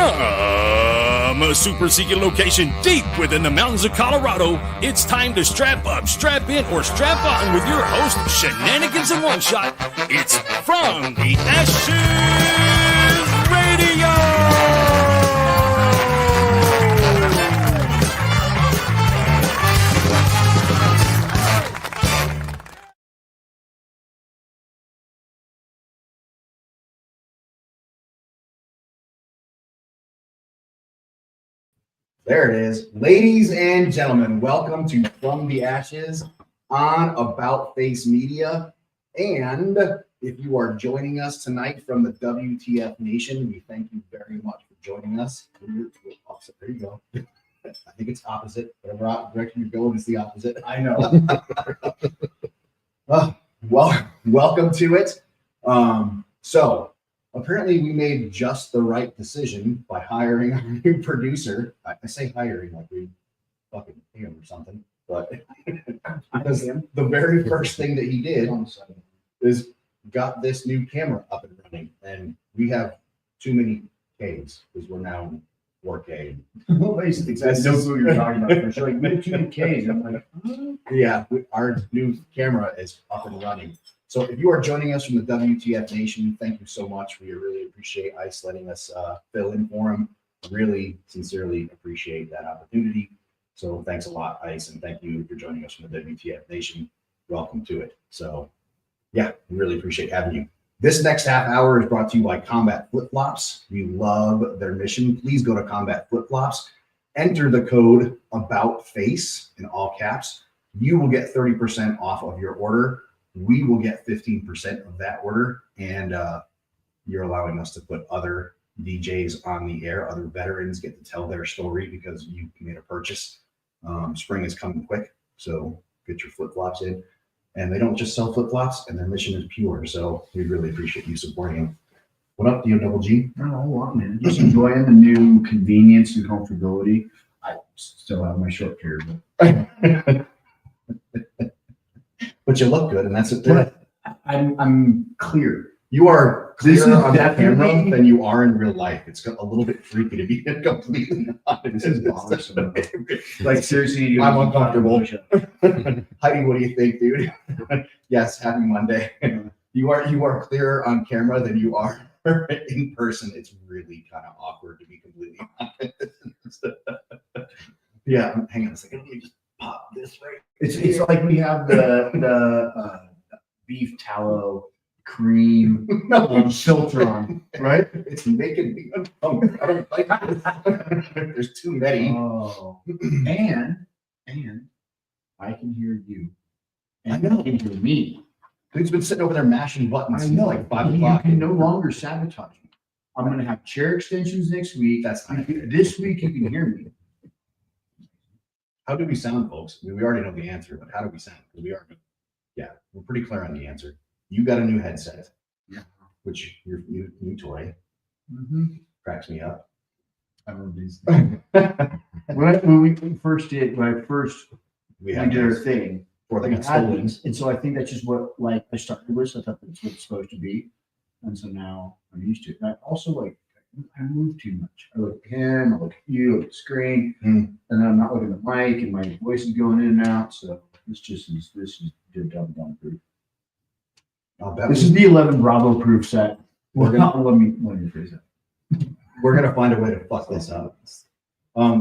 From a super secret location deep within the mountains of Colorado, it's time to strap up, strap in, or strap on with your host, Shenanigans in One Shot. It's From the Ashes Radio! There it is. Ladies and gentlemen, welcome to From the Ashes on About Face Media. And if you are joining us tonight from the WTF Nation, we thank you very much for joining us. There you go. I think it's opposite. Whatever direction you're going is the opposite. I know. Well, welcome to it. So apparently we made just the right decision by hiring our new producer. I say hiring like we fucking pay him or something, but because the very first thing that he did is got this new camera up and running, and we have too many Ks because we're now in 4K. Well, basically, I know who you're talking about. For sure, like, we have too many Ks. I'm like, yeah, our new camera is up and running. So if you are joining us from the WTF Nation, thank you so much. We really appreciate ICE letting us fill in for him. Really, sincerely appreciate that opportunity. So thanks a lot, ICE, and thank you for joining us from the WTF Nation. Welcome to it. So yeah, we really appreciate having you. This next half hour is brought to you by Combat Flip Flops. We love their mission. Please go to Combat Flip Flops. Enter the code ABOUTFACE in all caps. You will get 30% off of your order. We will get 15% of that order, and you're allowing us to put other DJs on the air. Other veterans get to tell their story because you made a purchase. Spring is coming quick, so get your flip-flops in. And they don't just sell flip-flops, and their mission is pure, so we really appreciate you supporting them. What up, Double G? not a whole lot, man. Just enjoying the new convenience and comfortability. I still have my short hair, but But you look good, and that's it. I'm clear. You are This clearer is on the camera definitely- than you are in real life. It's a little bit freaky to be completely honest. This is bothersome. Like, seriously, I'm uncomfortable. Heidi, what do you think, dude? Yes, happy Monday. You are clearer on camera than you are in person. It's really kind of awkward to be completely honest. Yeah, hang on a second. Let me just pop this right. It's like we have the beef tallow cream filter on, right? It's making me uncomfortable. I don't like this. There's too many. Oh, and I can hear you, and I know. you can hear me. Dude's been sitting over there mashing buttons I since know. like 5 You o'clock. can no longer sabotage me. I'm going to have chair extensions next week. That's fine. This week you can hear me. How do we sound, folks? I mean, we already know the answer, but how do we sound? Because we are, yeah, we're pretty clear on the answer. You got a new headset, Yeah. which your new toy cracks me up. I love these. When we first did, We we have did our those thing. before they We got had stolen. these, and so I think that's just what like I started with. So I thought that's what it's supposed to be, and so now I'm used to it. And I also like I move too much. I look at him, I look at you, I look at the screen, and then I'm not looking at the mic, and my voice is going in and out. So this is the double proof. I'll bet This is the 11 Bravo proof set. We're We're gonna- not let me phrase that. we're gonna find a way to fuck this up.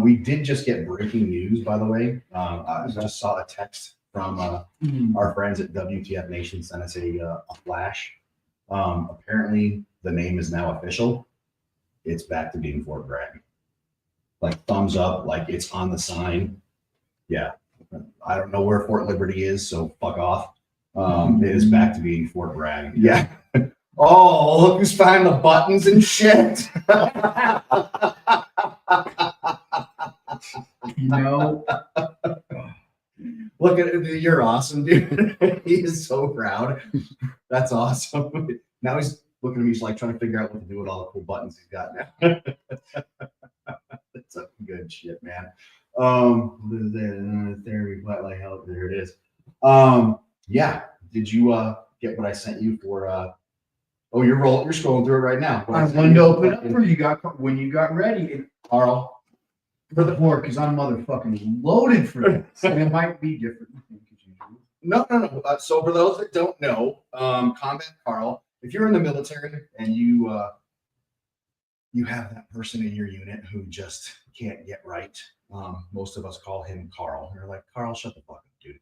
We did just get breaking news, by the way. I just saw a text from our friends at WTF Nation sent us a flash. Apparently, the name is now official. It's back to being Fort Bragg. Like thumbs up, like it's on the sign. Yeah, I don't know where Fort Liberty is, so fuck off. It is back to being Fort Bragg. Yeah. Oh, look who's finding the buttons and shit. You know, Look at it. You're awesome, dude. He is so proud. That's awesome. Now he's looking at me, he's like trying to figure out what to do with all the cool buttons he's got now. That's a good shit, man. What is that? Therapy, flat like hell. There it is. Yeah. Did you get what I sent you for Oh, you're scrolling through it right now. I wanted to open up for you when you got ready. And Carl. for the floor, because I'm motherfucking loaded for this. And it might be different. No. So for those that don't know, Combat Carl, if you're in the military and you have that person in your unit who just can't get right, most of us call him Carl. They're like, Carl, shut the fuck up, dude.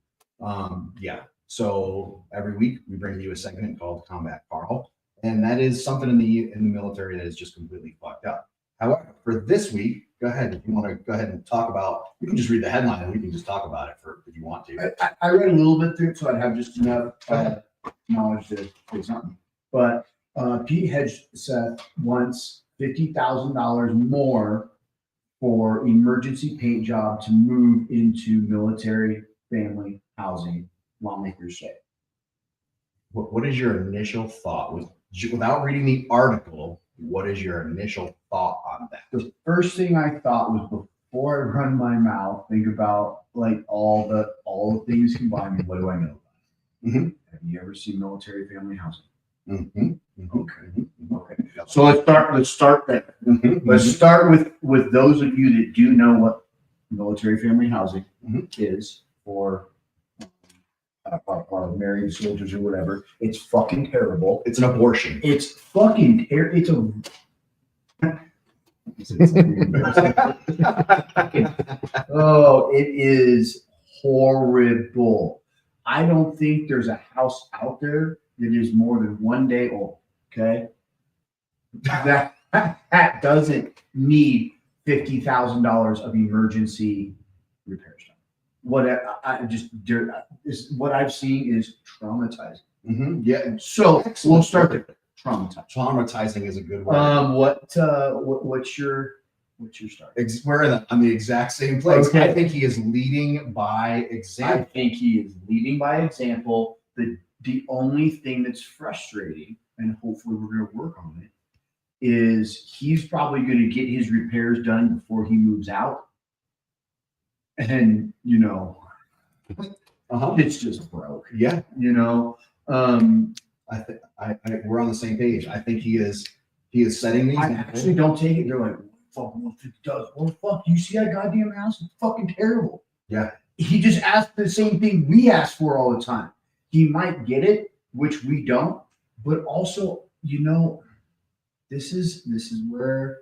Yeah. So every week we bring you a segment called Combat Carl, and that is something in the military that is just completely fucked up. However, for this week, go ahead. If you want to go ahead and talk about, you can just read the headline and we can just talk about it if you want to. I read a little bit through it, so I'd have just enough knowledge to say something. But Pete Hegseth wants $50,000 more for emergency paint job to move into military family housing. Lawmakers say. What is your initial thought? Without reading the article, what is your initial thought on that? The first thing I thought was, before I run my mouth, think about like all the things combined. What do I know about it? Mm-hmm. Have you ever seen military family housing? Mm-hmm. Mm-hmm. Okay. So let's start there. Mm-hmm. Let's start with those of you that do know what military family housing is for our married soldiers or whatever. It's fucking terrible. It's an abortion. It's fucking terrible. Oh, it is horrible. I don't think there's a house out there that is more than 1 day old. Okay. That doesn't need $50,000 of emergency repairs. What what I've seen is traumatizing. Mm-hmm. Yeah. So we'll start there. Traumatizing is a good word. What's your start? We're on the exact same place. Okay. I think he is leading by example. I think he is leading by example. The only thing that's frustrating, and hopefully we're going to work on it, is he's probably going to get his repairs done before he moves out. And, it's just broke. Yeah. I think we're on the same page. I think he is setting these. I actually don't take it. They're like, fuck, what if it does? Well, fuck, you see that goddamn house? It's fucking terrible. Yeah. He just asked the same thing we ask for all the time. He might get it, which we don't, but also, this is where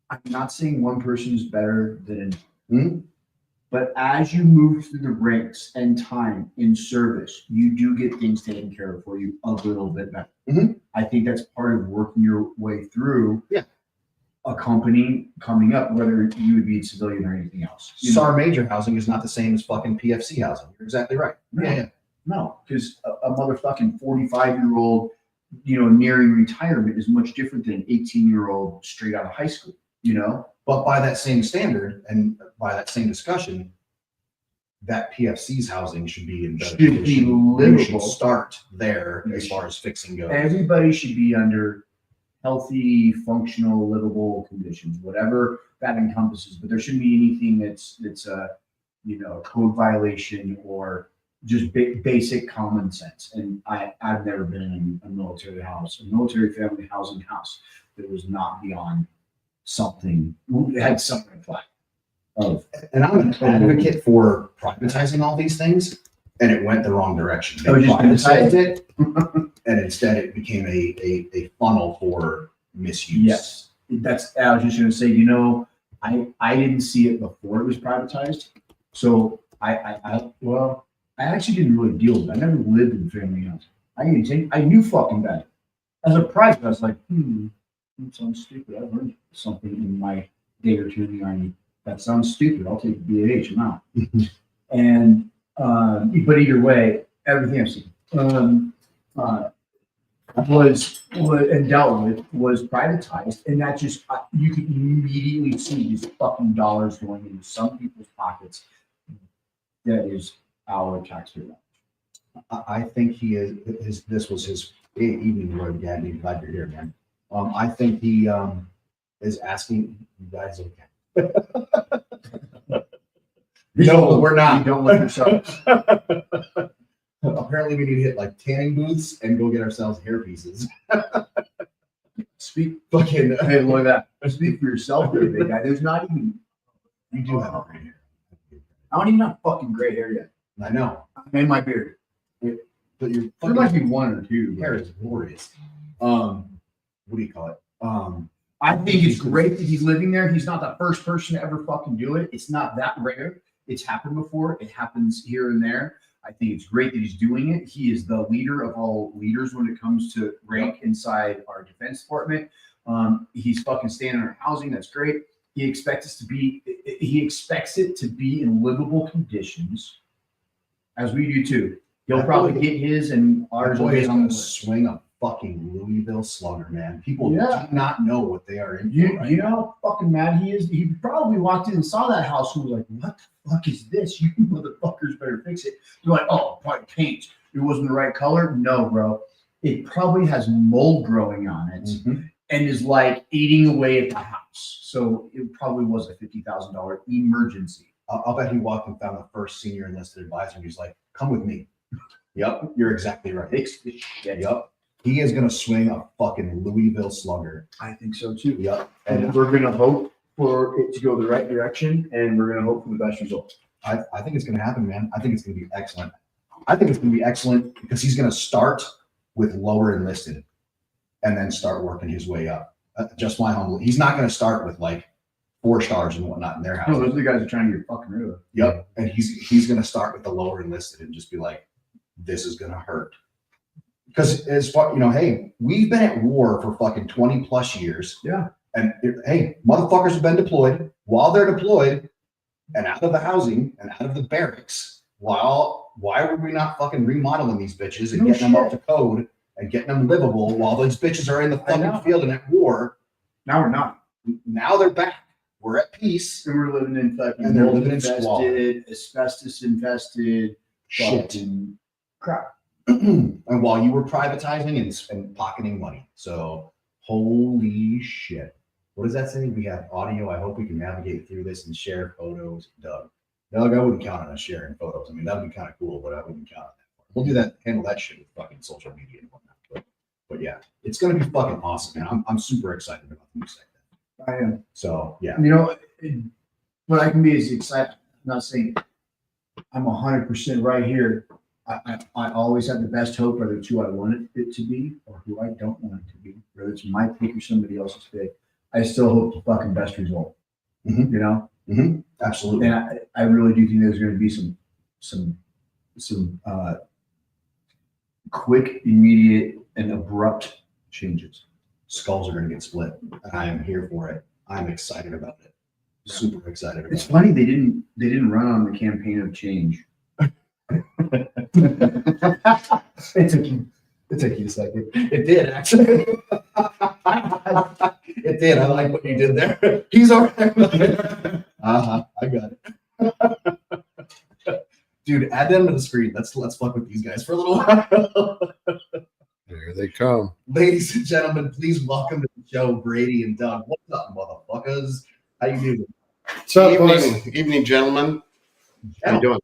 I'm not saying one person is better than another. But as you move through the ranks and time in service, you do get things taken care of for you a little bit better. Mm-hmm. I think that's part of working your way through a company coming up, whether you would be a civilian or anything else. SAR major housing is not the same as fucking PFC housing. You're exactly right. No, because a motherfucking 45-year-old, nearing retirement is much different than an 18-year-old straight out of high school, But by that same standard and by that same discussion, that PFC's housing should be in better condition. They should start there as far as fixing goes. Everybody should be under healthy, functional, livable conditions, whatever that encompasses. But there shouldn't be anything that's a code violation or just basic common sense. And I've never been in a military family housing house that was not beyond something, had some red flag. And I'm an advocate for privatizing all these things, and it went the wrong direction. They privatized it, and instead it became a funnel for misuse. Yes, I was just going to say, I didn't see it before it was privatized, so I actually didn't really deal with it. I never lived in family house. I knew fucking better. As a private, I was like, that sounds stupid. I've learned something in my day or two in the Army. That sounds stupid. I'll take the BAH. I'm out. And but either way, everything I've seen was and dealt with was privatized, and that just you can immediately see these fucking dollars going into some people's pockets. That is our taxpayer. I think he is. This was his evening road, Gabby. Glad you're here, man. I think he is asking you guys. Okay. No, we're not. You don't let yourself. Apparently, we need to hit like tanning booths and go get ourselves hair pieces. Speak. Fucking. Hey, look at that. Speak for yourself, there, big guy. There's not even. You do have a gray hair. I don't even have fucking gray hair yet. I know. And my beard. But your There fucking might be one or two. hair is glorious. What do you call it? I think it's great that he's living there. He's not the first person to ever fucking do it. It's not that rare. It's happened before. It happens here and there. I think it's great that he's doing it. He is the leader of all leaders when it comes to rank inside our defense department. He's fucking staying in our housing. That's great. He expects it to be in livable conditions, as we do too. He'll probably get his and ours will boy is get on on the swing of fucking Louisville Slugger, man. People Yeah. do not know what they are in. You know how fucking mad he is? He probably walked in and saw that house and was like, what the fuck is this? You motherfuckers better fix it. They're like, oh, probably paint. It wasn't the right color. No, bro. It probably has mold growing on it and is like eating away at the house. So it probably was a $50,000 emergency. I'll bet he walked and found the first senior enlisted advisor. And he's like, come with me. Yep, you're exactly right. Fix this shit. Yep. He is going to swing a fucking Louisville Slugger. I think so too. Yep. And we're going to hope for it to go the right direction and we're going to hope for the best result. I think it's going to happen, man. I think it's going to be excellent. I think it's going to be excellent because he's going to start with lower enlisted and then start working his way up. Just my humble. He's not going to start with like 4 stars and whatnot in their house. No, those are the guys who are trying to get fucking rid of it. Yep. And he's going to start with the lower enlisted and just be like, this is going to hurt. Because as far, hey, we've been at war for fucking 20 plus years. Yeah. And hey, motherfuckers have been deployed. While they're deployed and out of the housing and out of the barracks, why were we not fucking remodeling these bitches and getting them up to code and getting them livable while those bitches are in the fucking field and at war? Now we're not. Now they're back. We're at peace. And we're living in fucking And they're living in squalor. asbestos infested Shit. fucking crap. And while you were privatizing and pocketing money. So holy shit. What does that say? We have audio. I hope we can navigate through this and share photos. Doug, I wouldn't count on us sharing photos. I mean, that would be kind of cool, but I wouldn't count on that. We'll do that, handle that shit with fucking social media and whatnot. But yeah, it's gonna be fucking awesome, man. I'm super excited about the new segment. I am. So yeah. But I can be as excited. I'm not saying I'm 100% right here. I always have the best hope, whether it's who I want it to be or who I don't want it to be, whether it's my pick or somebody else's pick. I still hope the fucking best result. Absolutely. And I really do think there's going to be some quick, immediate, and abrupt changes. Skulls are going to get split, and I am here for it. I'm excited about it. Super excited about It's funny they didn't run on the campaign of change. It took you a second. It did, actually. It did. I like what you did there. He's all right with it. I got it. Dude, add them to the screen. Let's fuck with these guys for a little while. There they come. Ladies and gentlemen, please welcome to the show, Brady and Doug. What's up, motherfuckers? How you doing? What's up, evening, gentlemen. How you doing?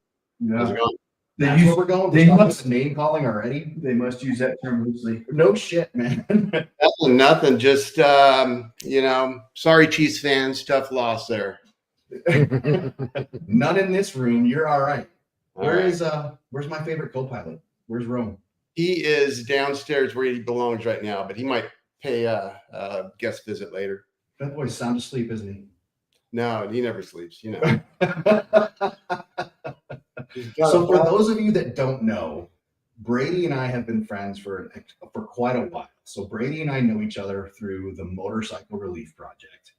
How's it going? That's where we're going. They must name calling already. They must use that term loosely. No shit, man. Nothing. Just sorry, Chiefs fans. Tough loss there. None in this room. You're all right. Where's Where's my favorite co-pilot? Where's Rome? he is downstairs where he belongs right now, but he might pay a guest visit later. That boy's sound asleep, isn't he? No, he never sleeps. So for those of you that don't know, Brady and I have been friends for quite a while. So Brady and I know each other through the Motorcycle Relief Project.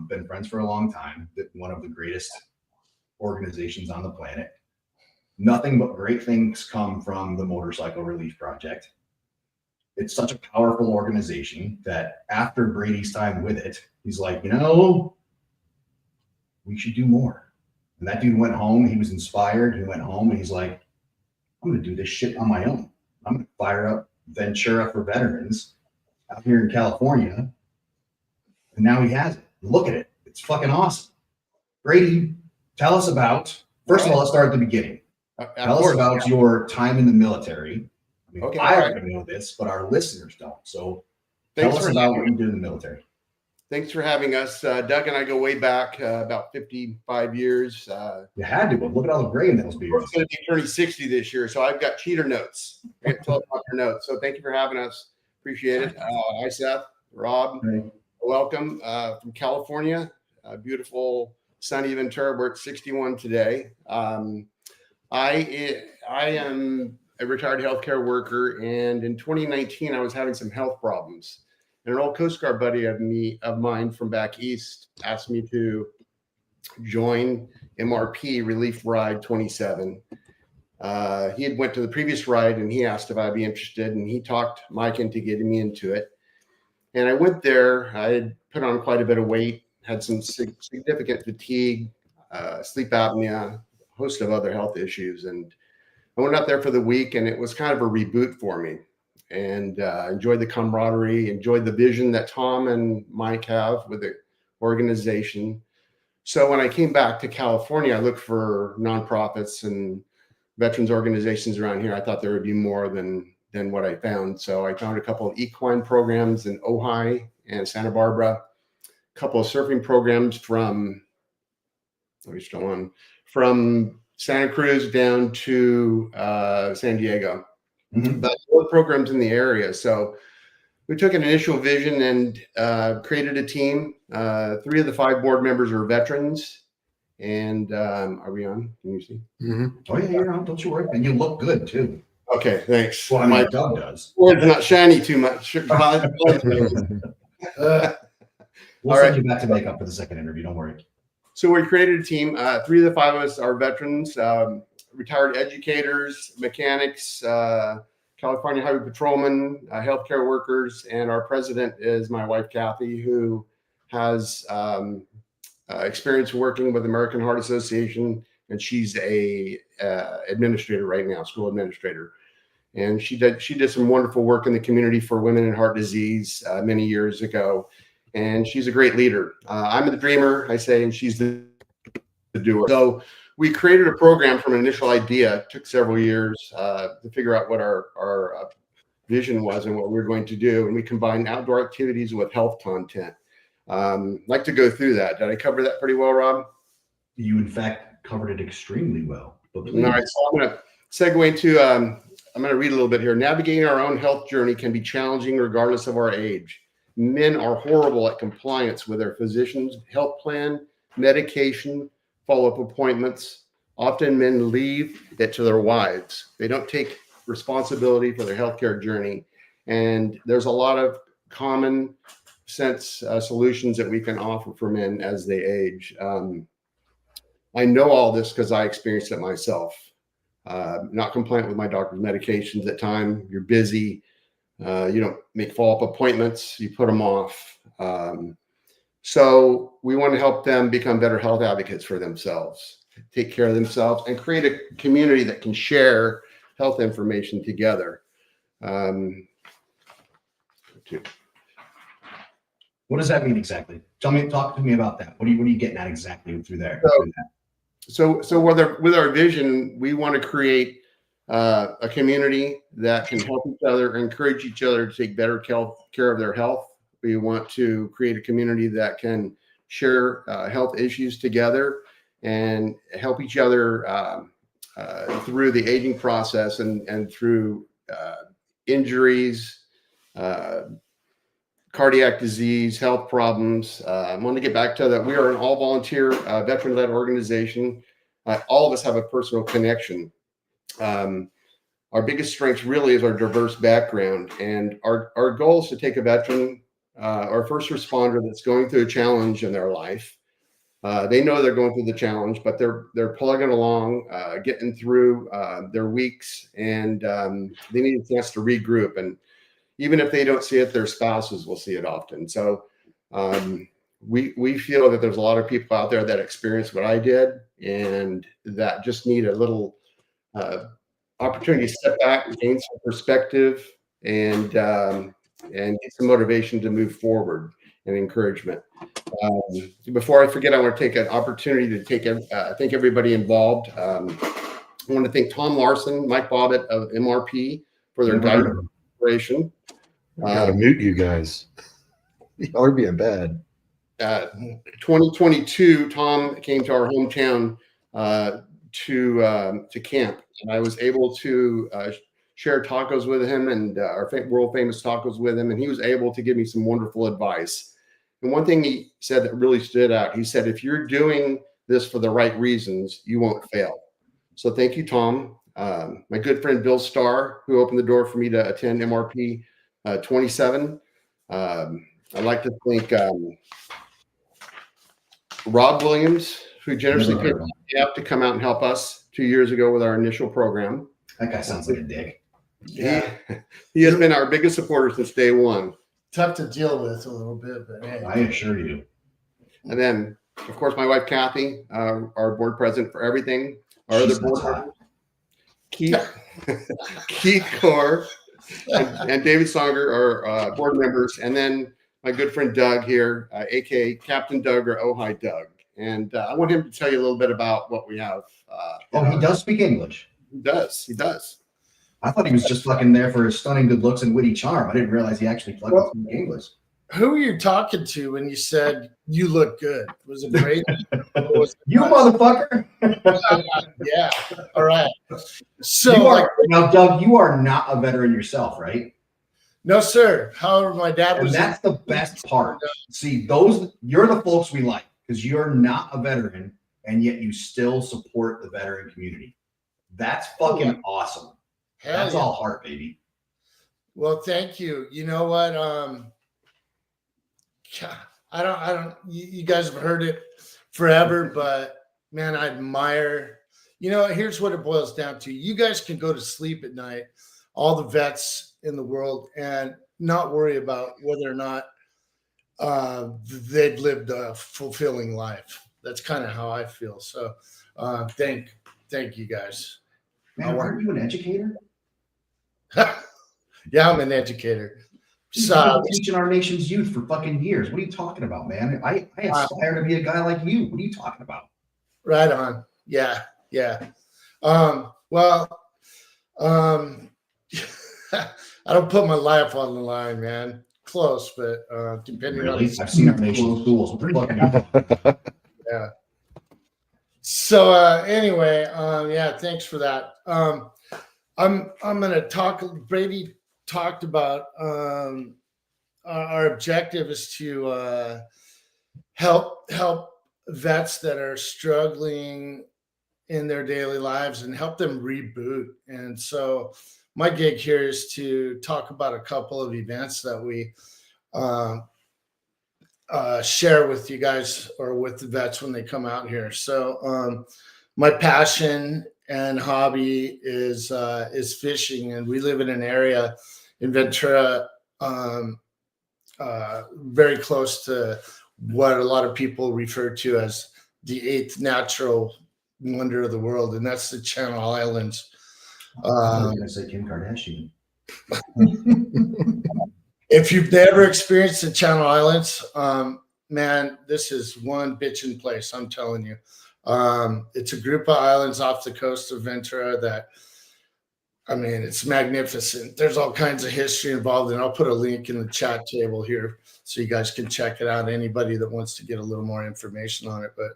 Been friends for a long time. One of the greatest organizations on the planet. Nothing but great things come from the Motorcycle Relief Project. It's such a powerful organization that after Brady's time with it, he's like, we should do more. And that dude went home. He was inspired. He went home and he's like, I'm going to do this shit on my own. I'm going to fire up Ventura for veterans out here in California. And now he has it. Look at it. It's fucking awesome. Brady, tell us about, first of all, let's start at the beginning. Tell us about your time in the military. I mean, Okay, I all already know this, but our listeners don't. So Thanks tell us for about having what you did in the military. Thanks for having us. Doug and I go way back about 55 years. You had to, but look at all the gray in those We're beards. going to be turning 60 this year, so I've got cheater notes. I get 12 notes. So thank you for having us. Appreciate it. Hi, Seth, Rob. Right. Welcome from California. Beautiful sunny Ventura. We're at 61 today. I am a retired healthcare worker, and in 2019, I was having some health problems. And an old Coast Guard buddy of mine from back east asked me to join MRP Relief Ride 27. He had went to the previous ride, and he asked if I'd be interested, and he talked Mike into getting me into it. And I went there. I had put on quite a bit of weight, had some significant fatigue, sleep apnea, a host of other health issues. And I went out there for the week, and it was kind of a reboot for me. And enjoyed the camaraderie, enjoyed the vision that Tom and Mike have with the organization. So when I came back to California, I looked for nonprofits and veterans organizations around here. I thought there would be more than what I found. So I found a couple of equine programs in Ojai and Santa Barbara, a couple of surfing programs from Santa Cruz down to San Diego. Mhm. But more programs in the area. So we took an initial vision and created a team. 3 of the 5 board members are veterans. And are we on? Can you see? Oh yeah, you're on. Don't you worry. And you look good too. Okay, thanks. Well, I mean, Doug does. Words are not shiny too much. We'll All send right. you back to makeup for the second interview. Don't worry. So we created a team. 3 of the 5 of us are veterans, retired educators, mechanics, California Highway Patrolmen, healthcare workers, and our president is my wife, Kathy, who has experience working with the American Heart Association, and she's a administrator right now, school administrator. And she did some wonderful work in the community for women in heart disease many years ago. And she's a great leader. I'm the dreamer, I say, and she's the doer. So we created a program from an initial idea. It took several years to figure out what our vision was and what we were going to do. And we combined outdoor activities with health content. I'd like to go through that. Did I cover that pretty well, Rob? You, in fact, covered it extremely well. But please. All right, so I'm going to segue into, I'm going to read a little bit here. Navigating our own health journey can be challenging regardless of our age. Men are horrible at compliance with their physician's health plan, medication, follow-up appointments. Often men leave it to their wives. They don't take responsibility for their healthcare journey. And there's a lot of common sense solutions that we can offer for men as they age. I know all this because I experienced it myself. Not compliant with my doctor's medications at time. You're busy. You don't make follow-up appointments. You put them off. So we want to help them become better health advocates for themselves, take care of themselves, and create a community that can share health information together. What does that mean exactly? Talk to me about that. What are you getting at exactly through there? So with our vision, we want to create a community that can help each other, encourage each other to take better care of their health. We want to create a community that can share health issues together and help each other through the aging process and through injuries, cardiac disease, health problems. I want to get back to that. We are an all-volunteer, veteran-led organization. All of us have a personal connection. Our biggest strength really is our diverse background, and our goal is to take a veteran, or first responder that's going through a challenge in their life. They know they're going through the challenge, but they're plugging along, getting through their weeks, and they need a chance to regroup. And even if they don't see it, their spouses will see it often. So we feel that there's a lot of people out there that experience what I did and that just need a little opportunity to step back, gain some perspective, and get some motivation to move forward and encouragement. Before I forget, I want to take an opportunity to thank everybody involved. I want to thank Tom Larson, Mike Bobbitt of MRP for their guidance and inspiration. I gotta mute you guys. Y'all are being bad. 2022, Tom came to our hometown to camp, and I was able to share tacos with him and our world famous tacos with him, and he was able to give me some wonderful advice. And one thing he said that really stood out, he said, if you're doing this for the right reasons, you won't fail. So thank you, Tom. My good friend Bill Starr, who opened the door for me to attend MRP 27. I'd like to thank Rob Williams, who generously paid to come out and help us 2 years ago with our initial program. That guy sounds like a dick. Yeah. He has been our biggest supporter since day one. Tough to deal with a little bit, but hey. I assure you. And then, of course, my wife, Kathy, our board president for everything. Our other board members, Keith Core and David Songer are board members. And then my good friend Doug here, aka Captain Doug or Ojai Doug. And I want him to tell you a little bit about what we have. He does speak English. He does. I thought he was just fucking there for his stunning good looks and witty charm. I didn't realize he actually fucking speak English. Who were you talking to when you said you look good? Was it Brady? You motherfucker. Yeah. All right. So now, Doug, you are not a veteran yourself, right? No, sir. However, my dad was. And that's the best part. See, you're the folks we like because you're not a veteran and yet you still support the veteran community. That's fucking awesome. That's all heart, baby. Well, thank you. You know what? I don't, you guys have heard it forever, but man, I admire, here's what it boils down to. You guys can go to sleep at night, all the vets in the world, and not worry about whether or not they've lived a fulfilling life. That's kind of how I feel. So thank you guys. Man, aren't you an educator? Yeah, I'm an educator. So teaching our nation's youth for fucking years. What are you talking about, man? I aspire to be a guy like you. What are you talking about? Right on. Yeah. I don't put my life on the line, man. Close, but depending really? on I've seen our nation's schools. Yeah. So anyway, thanks for that. I'm gonna talk. Brady talked about our objective is to help vets that are struggling in their daily lives and help them reboot. And so my gig here is to talk about a couple of events that we share with you guys or with the vets when they come out here. So my passion and hobby is fishing, and we live in an area in Ventura very close to what a lot of people refer to as the eighth natural wonder of the world, and that's the Channel Islands. I was going to say Kim Kardashian. If you've never experienced the Channel Islands, man, this is one bitchin' place, I'm telling you. It's a group of islands off the coast of Ventura that, it's magnificent. There's all kinds of history involved, and I'll put a link in the chat table here so you guys can check it out. Anybody that wants to get a little more information on it, but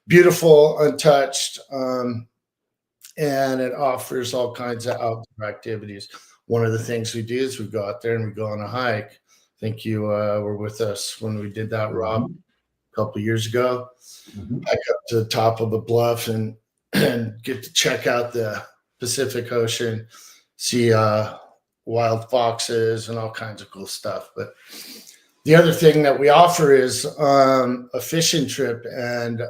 beautiful, untouched, and it offers all kinds of outdoor activities. One of the things we do is we go out there and we go on a hike. I think you were with us when we did that, Rob, a couple of years ago. Hike up to the top of a bluff and get to check out the Pacific Ocean, see wild foxes and all kinds of cool stuff. But the other thing that we offer is a fishing trip. And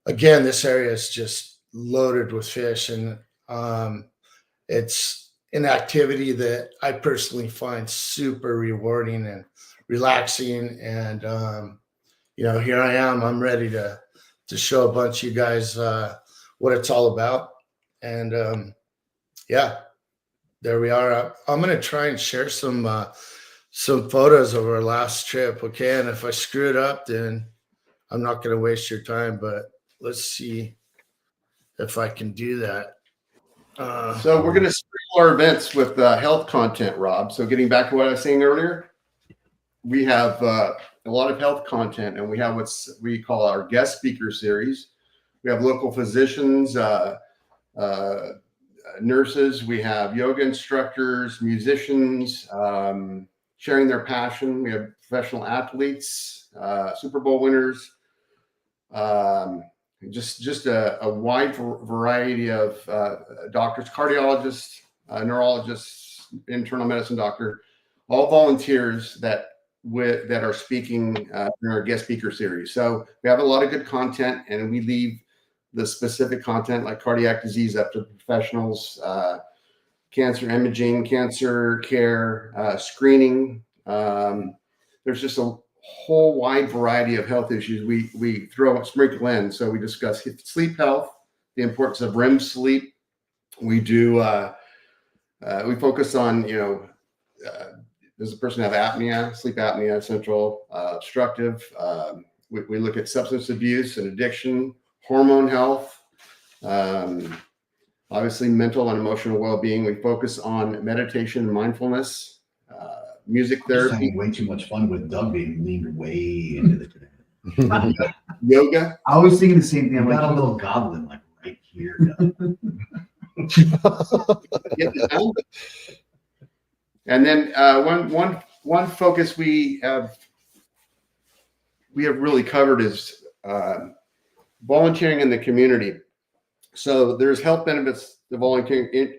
again, this area is just loaded with fish. And it's an activity that I personally find super rewarding and relaxing. And, here I am. I'm ready to show a bunch of you guys what it's all about. And there we are. I'm going to try and share some photos of our last trip. Okay. And if I screw it up, then I'm not going to waste your time, but let's see if I can do that. So we're going to sprinkle our events with health content, Rob. So getting back to what I was saying earlier, we have a lot of health content, and we have what we call our guest speaker series. We have local physicians, nurses. We have yoga instructors, musicians sharing their passion. We have professional athletes, Super Bowl winners. Just a wide variety of doctors, cardiologists, neurologists, internal medicine doctor, all volunteers that are speaking in our guest speaker series. So we have a lot of good content, and we leave the specific content like cardiac disease up to professionals, cancer imaging, cancer care, screening. There's just a whole wide variety of health issues we sprinkle in. So we discuss sleep health, the importance of REM sleep. We do we focus on, does a person have apnea, sleep apnea, central obstructive? We look at substance abuse and addiction, hormone health, obviously mental and emotional well-being. We focus on meditation and mindfulness, music Just therapy, having way too much fun with Doug being leaned way into the yoga. I was thinking the same thing. You I'm got a like, little goblin like right here, Doug. Get this done. And then one focus we have really covered is volunteering in the community. So there's health benefits to volunteering.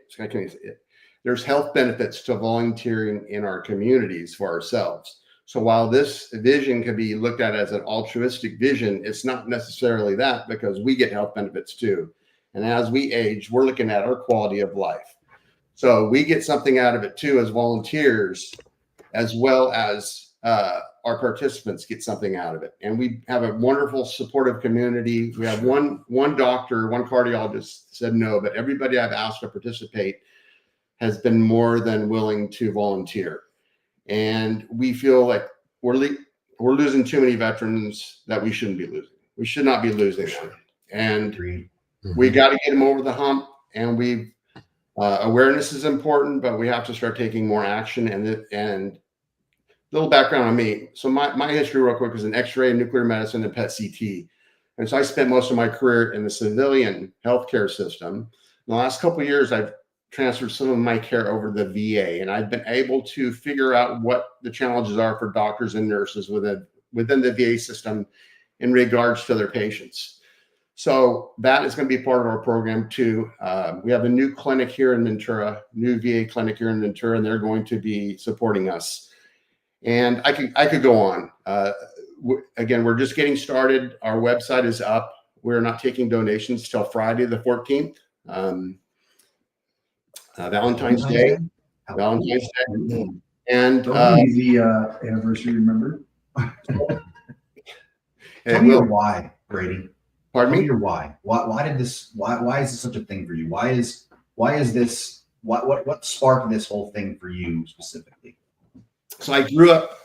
There's health benefits to volunteering in our communities for ourselves. So while this vision can be looked at as an altruistic vision, it's not necessarily that, because we get health benefits too. And as we age, we're looking at our quality of life. So we get something out of it too as volunteers, as well as our participants get something out of it. And we have a wonderful supportive community. We have one doctor, one cardiologist said no, but everybody I've asked to participate has been more than willing to volunteer. And we feel like we're losing too many veterans that we shouldn't be losing. We should not be losing them. And we got to get them over the hump. And awareness is important, but we have to start taking more action. And little background on me. So my history real quick is an X-ray, nuclear medicine, and PET CT. And so I spent most of my career in the civilian healthcare system. In the last couple of years, I've transferred some of my care over to the VA, and I've been able to figure out what the challenges are for doctors and nurses within the VA system in regards to their patients. So that is going to be part of our program too. We have a new clinic here in Ventura, new VA clinic here in Ventura, and they're going to be supporting us. And I could go on. Again, we're just getting started. Our website is up. We're not taking donations till Friday the 14th. Valentine's Day. Valentine's Day. And the anniversary, remember? Tell me your why, Brady. Pardon me? Your why. Why is this such a thing for you? Why is this what sparked this whole thing for you specifically? So I grew up,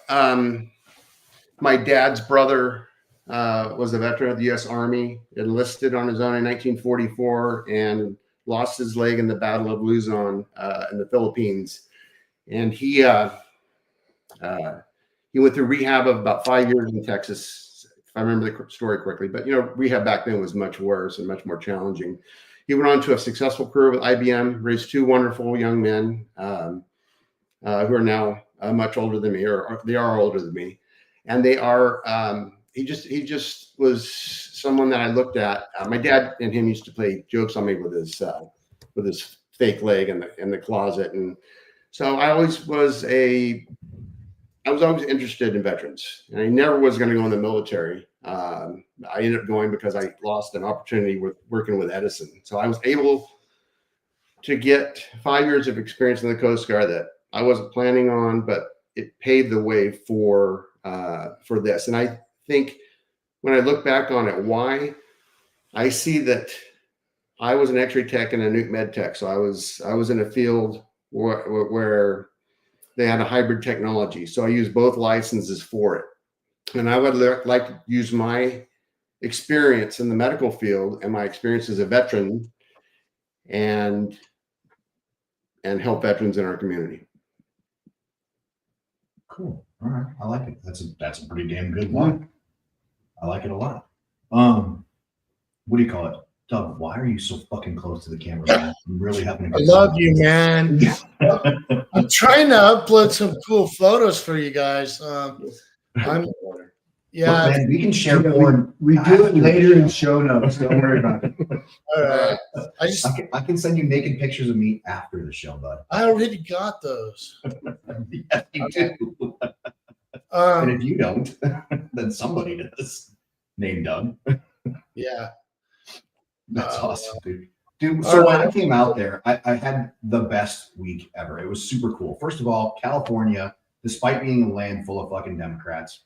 my dad's brother was a veteran of the U.S. Army, enlisted on his own in 1944 and lost his leg in the Battle of Luzon in the Philippines. And he went through rehab of about 5 years in Texas, if I remember the story correctly. But, rehab back then was much worse and much more challenging. He went on to a successful career with IBM, raised two wonderful young men who are now much older than me, or they are older than me. And they are, he just was someone that I looked at. My dad and him used to play jokes on me with his fake leg in the closet. And so I was always interested in veterans, and I never was going to go in the military. I ended up going because I lost an opportunity with working with Edison. So I was able to get 5 years of experience in the Coast Guard that I wasn't planning on, but it paved the way for this. And I think when I look back on it, why I see that I was an X-ray tech and a nuke med tech. So I was in a field where they had a hybrid technology. So I used both licenses for it. And I would like to use my experience in the medical field and my experience as a veteran and help veterans in our community. Cool. All right. I like it. That's a pretty damn good one. I like it a lot. What do you call it? Doug, why are you so fucking close to the camera, man? I'm really having a I good love time. you, man. I'm trying to upload some cool photos for you guys. Yeah. Look, man, we can share Yeah, porn. we do it later in show notes. Don't worry about it. All right. I can send you naked pictures of me after the show, bud. I already got those. Yeah, you do. And if you don't, then somebody does. Named Doug. Yeah. That's awesome, dude. Dude, so when I came out there, I had the best week ever. It was super cool. First of all, California, despite being a land full of fucking Democrats,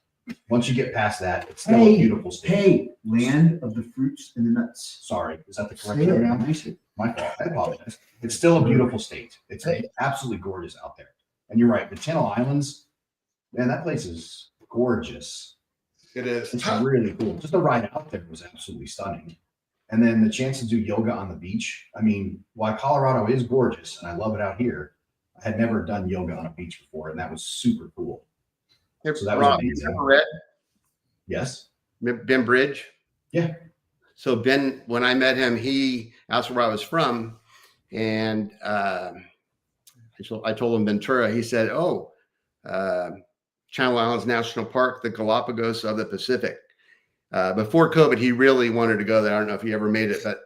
once you get past that, it's still a beautiful state. Hey, land of the fruits and the nuts. Sorry, is that the correct term now? My fault. I apologize. It's still a beautiful state. It's absolutely gorgeous out there. And you're right, the Channel Islands, man, that place is gorgeous. It is. It's really cool. Just the ride out there was absolutely stunning. And then the chance to do yoga on the beach. I mean, while Colorado is gorgeous and I love it out here, I had never done yoga on a beach before, and that was super cool. So that was amazing. Yes. Ben Bridge? Yeah. So Ben, when I met him, he asked where I was from, and I told him Ventura. He said, Channel Islands National Park, the Galapagos of the Pacific. Before COVID, he really wanted to go there. I don't know if he ever made it, but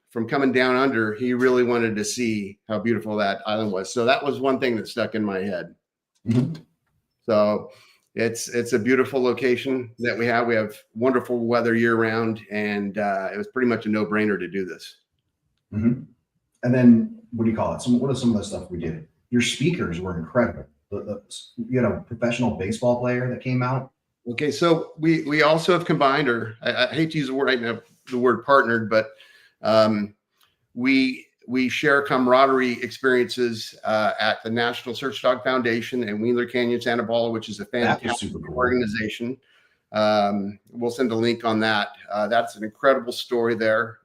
from coming down under, he really wanted to see how beautiful that island was. So that was one thing that stuck in my head. Mm-hmm. So it's a beautiful location that we have. We have wonderful weather year round, and it was pretty much a no-brainer to do this. Mm-hmm. And then what do you call it? What are some of the stuff we did? Your speakers were incredible. You had a professional baseball player that came out. Okay, so we also have combined, or I hate to use the word right now, the word partnered, but we share camaraderie experiences at the National Search Dog Foundation in Wheeler Canyon, Santa Paula, which is a fantastic organization. We'll send a link on that. That's an incredible story there.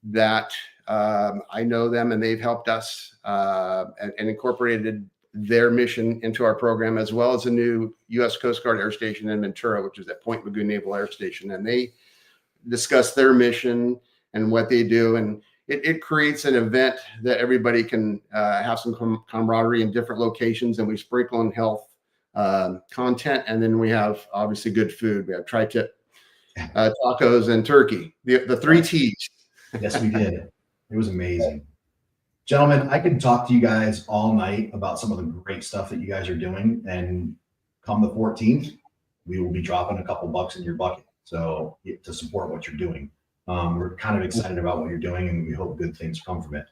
That I know them, and they've helped us and incorporated their mission into our program, as well as a new U.S. Coast Guard Air Station in Ventura, which is at Point Mugu Naval Air Station. And they discuss their mission and what they do. And it creates an event that everybody can have some camaraderie in different locations. And we sprinkle in health content. And then we have obviously good food. We have tri-tip tacos and turkey, the 3 T's. Yes, we did. It was amazing. Gentlemen, I could talk to you guys all night about some of the great stuff that you guys are doing. And come the 14th, we will be dropping a couple bucks in your bucket. So to support what you're doing. We're kind of excited about what you're doing, and we hope good things come from it.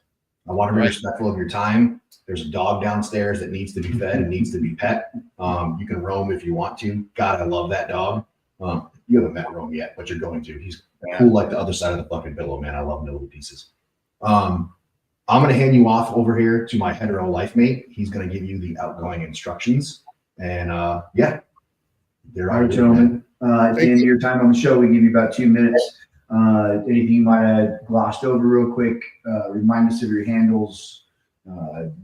I want to be respectful of your time. There's a dog downstairs that needs to be fed and needs to be pet. You can roam if you want to. God, I love that dog. You haven't met Rome yet, but you're going to. He's cool like the other side of the fucking pillow, man. I love him to little pieces. I'm going to hand you off over here to my hetero life mate. He's going to give you the outgoing instructions. And yeah. All right, gentlemen. At the end of your time on the show, we give you about 2 minutes. Anything you might have glossed over real quick, remind us of your handles,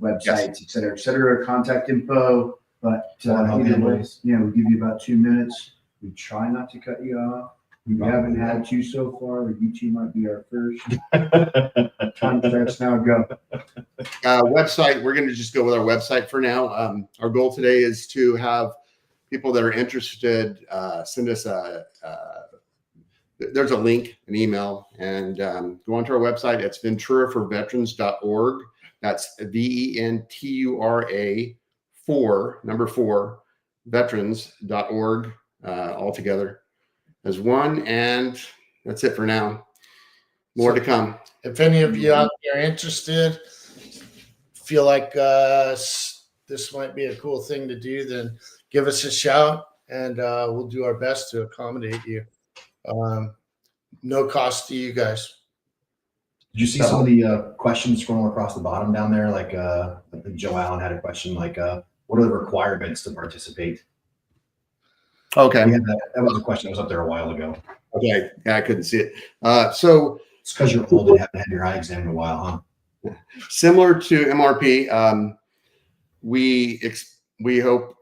websites, et cetera, contact info. But we'll give you about 2 minutes. We try not to cut you off. We haven't had to so far, but you two might be our first. Time starts now. Go. Website. We're going to just go with our website for now. Our goal today is to have people that are interested send us there's a link, an email, and go onto our website. It's venturaforveterans.org. That's VENTURA 4 veterans.org all together as one. And that's it for now. More to come. If any of you out there are interested, feel like this might be a cool thing to do, then give us a shout, and we'll do our best to accommodate you. No cost to you guys. Did you see some of the questions scrolling across the bottom down there? Like I think Joe Allen had a question like, what are the requirements to participate? Okay. We had that was a question that was up there a while ago. Okay. Yeah, I couldn't see it. So It's because you're old and haven't had your eye examined in a while, huh? similar to MRP, we hope,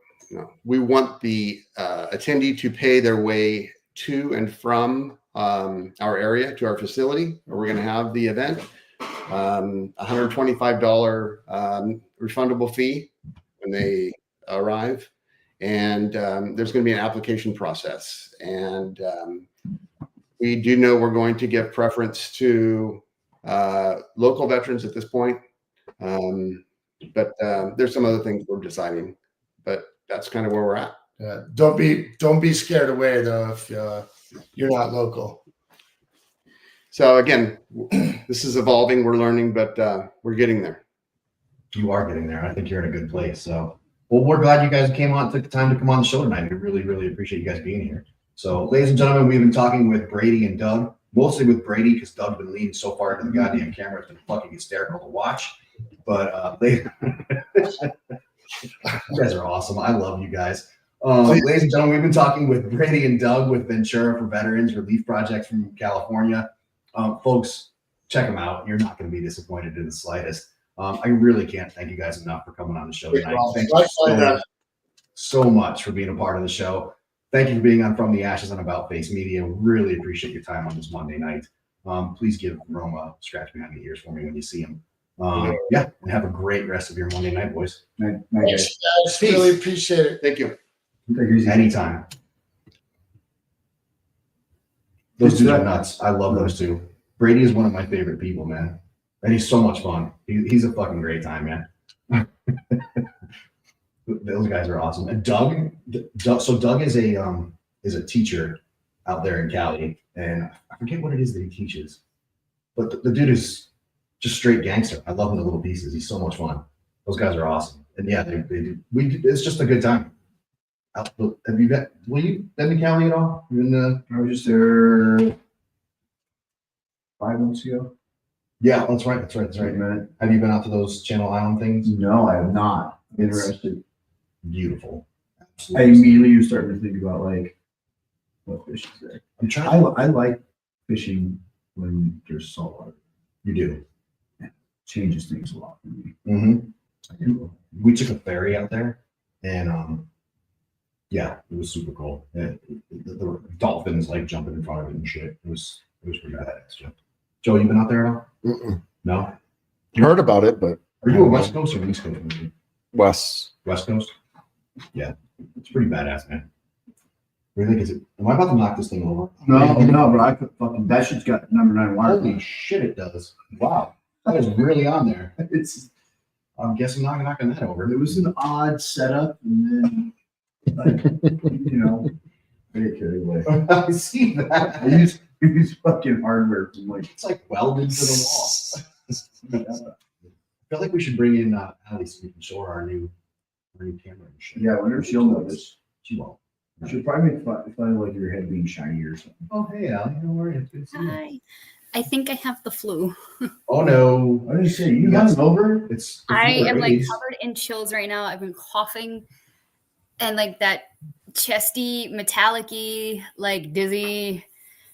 we want the attendee to pay their way to and from our area, to our facility where we're going to have the event. $125 refundable fee when they arrive. And there's going to be an application process. And we do know we're going to give preference to local veterans at this point. But there's some other things we're deciding. But that's kind of where we're at. Yeah. Don't be scared away though if you're not local. So again, this is evolving. We're learning, but we're getting there. You are getting there. I think you're in a good place. So, well, we're glad you guys took the time to come on the show tonight. We really, really appreciate you guys being here. So, ladies and gentlemen, we've been talking with Brady and Doug, mostly with Brady because Doug's been leaning so far into the goddamn camera. It's been fucking hysterical to watch. But you guys are awesome. I love you guys. Ladies and gentlemen, we've been talking with Brady and Doug with Ventura for Veterans Relief Projects from California. Folks, check them out. You're not going to be disappointed in the slightest. I really can't thank you guys enough for coming on the show tonight. Thank you so much for being a part of the show. Thank you for being on From the Ashes on About Face Media. Really appreciate your time on this Monday night. Please give Rome a scratch behind the ears for me when you see him. Yeah, and have a great rest of your Monday night, boys. Night, Thanks, guys. Really appreciate it. Thank you. Anytime. Those dudes are nuts. I love those two. Brady is one of my favorite people, man. And he's so much fun. He's a fucking great time, man. Those guys are awesome. And Doug, so Doug is a teacher out there in Cali, and I forget what it is that he teaches, but the dude is just straight gangster. I love him in little pieces. He's so much fun. Those guys are awesome. And yeah, it's just a good time. Have you been? Will you been to Cali at all? I was just there 5 months ago. Yeah, that's right. Have you been out to those Channel Island things? No, I have not. I'm interested. Beautiful. I Absolutely. immediately was starting to think about like what fish is there. I'm trying. I like fishing when there's saltwater. You do. Changes things a lot for me. Mm-hmm. We took a ferry out there, and yeah, it was super cool. The dolphins like jumping in front of it and shit. It was pretty badass. Joe, you been out there at all? Mm-mm. No. Heard about it, but Are you a West Coast or East Coast? Wes. West Coast. Yeah, it's pretty badass, man. What do you think? Is it? Am I about to knock this thing over? No, but I could fucking that shit's got number 9 wire. Holy shit, it does! Wow, that is really on there. I'm guessing knocking that over. It was an odd setup, and then like I get carried away. I see that. I use fucking hardware from like It's like welded to the wall. I feel like we should bring in Ali so we can show her our new camera and shit. yeah. Whenever she'll notice, She won't. she'll probably make fun of like your head being shiny or something. Oh, hey, Ali. Don't worry. It's good to see you. Hi. I think I have the flu. Oh, no. I didn't say you guys over. It's I am like AIDS. covered in chills right now. I've been coughing and like that chesty, metallic-y, like dizzy.